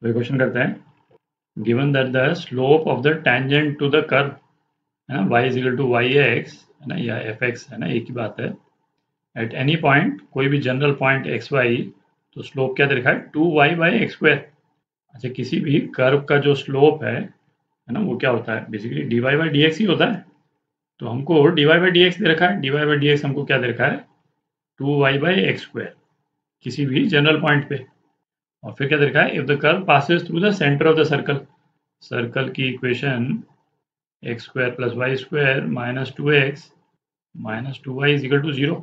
तो ये क्वेश्चन करते हैं, given that the slope of the tangent to the curve है ना y is equal to Y X है ना या एफ एक्स है ना, एक ही बात है, एट एनी पॉइंट कोई भी जनरल पॉइंट एक्स वाई, तो स्लोप क्या दे रखा है 2y बाई एक्स स्क्वायर। अच्छा, किसी भी कर्व का जो स्लोप है ना, वो क्या होता है basically d Y by D x ही होता है। तो हमको d Y by D x दे रखा है, d Y by D x हमको क्या दे रखा है 2y बाई एक्स स्क्वायर किसी भी जनरल पॉइंट पे। और फिर क्या दे रखा है, if the curve passes through the centre of the circle, circle की equation x square plus Y square minus two y is equal to zero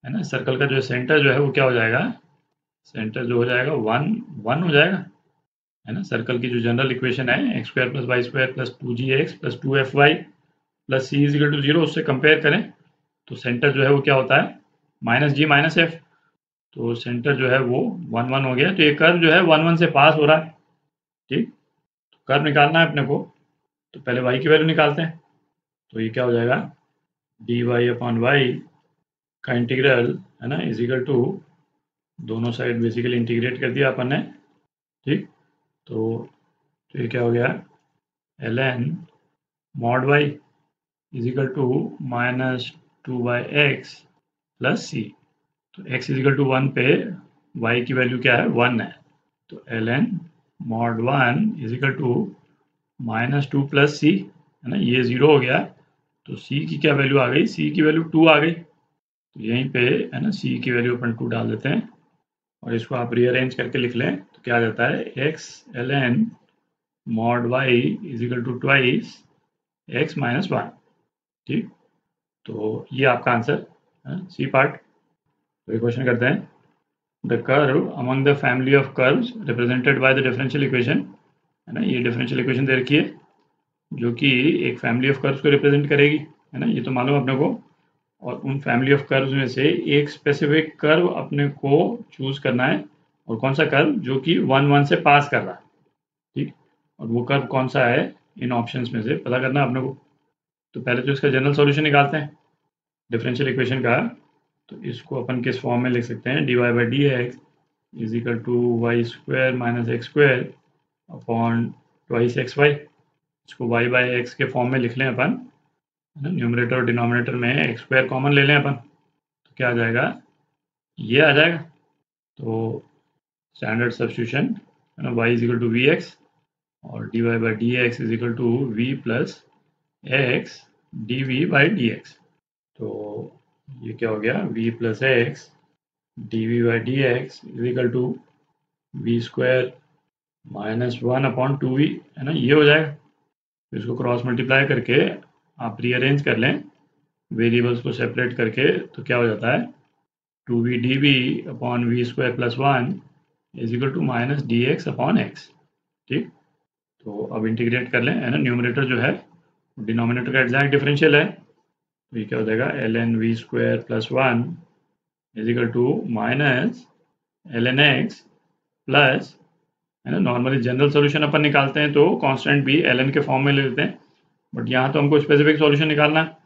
है ना। सर्कल का जो सेंटर जो है वो क्या हो जाएगा, सेंटर जो हो जाएगा वन वन हो जाएगा है ना। सर्कल की जो जनरल इक्वेशन है X square plus Y square plus 2gx plus 2fy plus C is equal to zero, उससे कंपेयर करें तो सेंटर जो है वो क्या होता है माइनस जी माइनस एफ। तो सेंटर जो है वो वन वन हो गया, तो ये कर्व जो है वन वन से पास हो रहा है। ठीक, तो कर्व निकालना है अपने को, तो पहले y की वैल्यू निकालते हैं। तो ये क्या हो जाएगा डी वाई अपॉन वाई का इंटीग्रल है ना इज इक्वल टू, दोनों साइड बेसिकली इंटीग्रेट कर दिया अपन ने। ठीक, तो ये क्या हो गया L N mod Y is equal to minus two by x plus c. तो x is equal to one पे y की वैल्यू क्या है वन है, तो l N mod one is equal to minus two plus c है ना, ये जीरो हो गया। तो c की क्या वैल्यू आ गई, c की वैल्यू टू आ गई। तो यहीं पे है ना c की वैल्यू अपन टू डाल देते हैं और इसको आप रीअरेंज करके लिख लें तो क्या आ जाता है X L N mod Y is equal to twice X minus one. ठीक, तो ये आपका आंसर है सी पार्ट। तो ये क्वेश्चन करते हैं, the curve among the family of curves represented by the differential equation है ना, ये डिफरेंशियल इक्वेशन दे रखी है जो कि एक फैमिली ऑफ कर्व्स को रिप्रेजेंट करेगी है ना, ये तो मालूम अपने को। और उन फैमिली ऑफ कर्व्स में से एक स्पेसिफिक कर्व अपने को चूज करना है, और कौन सा कर्व जो कि वन वन से पास कर रहा है। ठीक, और वो कर्व कौन सा है इन ऑप्शंस में से पता करना है अपने को। तो पहले तो इसका जनरल सॉल्यूशन निकालते हैं डिफरेंशियल इक्वेशन का। तो इसको अपन किस फॉर्म में लिख सकते हैं, D Y by D x is equal to Y square minus X square upon twice X Y. इसको वाई बाई एक्स के फॉर्म में लिख लें अपन है ना, न्यूमरेटर और डिनोमिनेटर में एक्स स्क्वायर कॉमन ले लें अपन, तो क्या आ जाएगा ये आ जाएगा। तो स्टैंडर्ड सब्स्टिट्यूशन है ना, y is equal to v x और d Y by D x is equal to v plus x d v by D x. तो ये क्या हो गया v plus x d v by D x is equal to v square minus one upon two v है ना, ये हो जाएगा। तो इसको क्रॉस मल्टीप्लाई करके आप रीअरेंज कर लें वेरिएबल्स को सेपरेट करके, तो क्या हो जाता है two V D V upon V square plus one is equal to minus D X upon X. ठीक, तो अब इंटीग्रेट कर लें है ना, न्यूमरेटर जो है डिनोमिनेटर का एग्जैक्ट डिफरेंशियल है, तो ये क्या हो जाएगा L N V square plus one is equal to minus L N X plus है ना, नॉर्मली जनरल सॉल्यूशन अपन निकालते हैं तो कांस्टेंट भी एल एन के फॉर्म में ले लेते हैं, बट यहाँ तो हमको स्पेसिफिक सॉल्यूशन निकालना है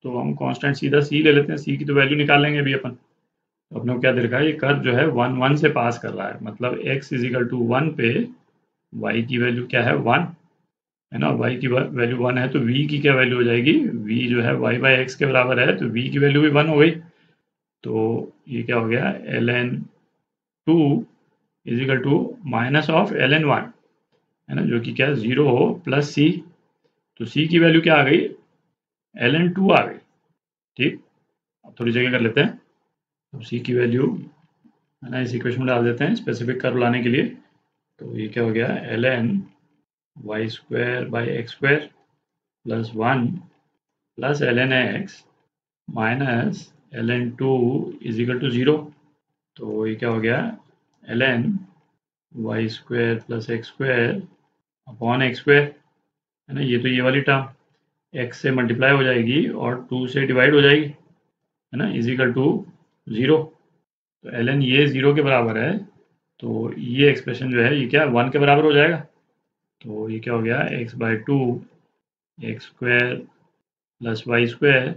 तो हम कांस्टेंट सीधा सी ले लेते हैं, सी की तो वैल्यू निकाल लेंगे अभी अपन। तो अपने को क्या दे रखा है, ये कर्व जो है वन वन से पास कर रहा है, मतलब x is equal to one पे y की वैल्यू क्या है वन है ना, y की वैल्यू वन है तो v की क्या वैल्यू हो जाएगी, v जो है y बाई एक्स के बराबर है तो v की वैल्यू भी वन हो गई। तो ये क्या हो गया L N two is equal to minus of L N one है ना, जो कि क्या जीरो हो प्लस सी। तो सी की वैल्यू क्या आ गई एल एन टू आ गई। ठीक, अब थोड़ी जगह कर लेते हैं, अब सी की वैल्यू है ना इस इक्वेशन में डाल देते हैं स्पेसिफिक कर्व लाने के लिए। तो ये क्या हो गया L N Y square by X square plus one plus L N X minus L N two is equal to zero. तो ये क्या हो गया L N Y square plus X square upon X square है ना, ये तो ये वाली टर्म एक्स से मल्टीप्लाई हो जाएगी और टू से डिवाइड हो जाएगी है ना, इज इक्वल टू जीरो। तो एल एन ये जीरो के बराबर है, तो ये एक्सप्रेशन जो है ये क्या वन के बराबर हो जाएगा। तो ये क्या हो गया X by two X square plus Y square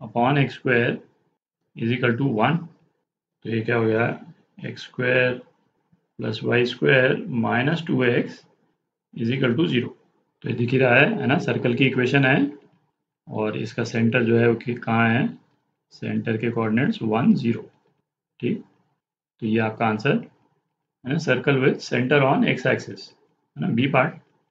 upon X square is equal to one. तो ये क्या हो गया X square plus Y square minus 2x is equal to 0। तो ये दिख ही रहा है ना, सर्कल की इक्वेशन है और इसका सेंटर जो है वो कहाँ है, सेंटर के कोऑर्डिनेट्स 1 0। ठीक, तो ये आपका आंसर है ना, circle with centre on x axis, है ना, बी पार्ट।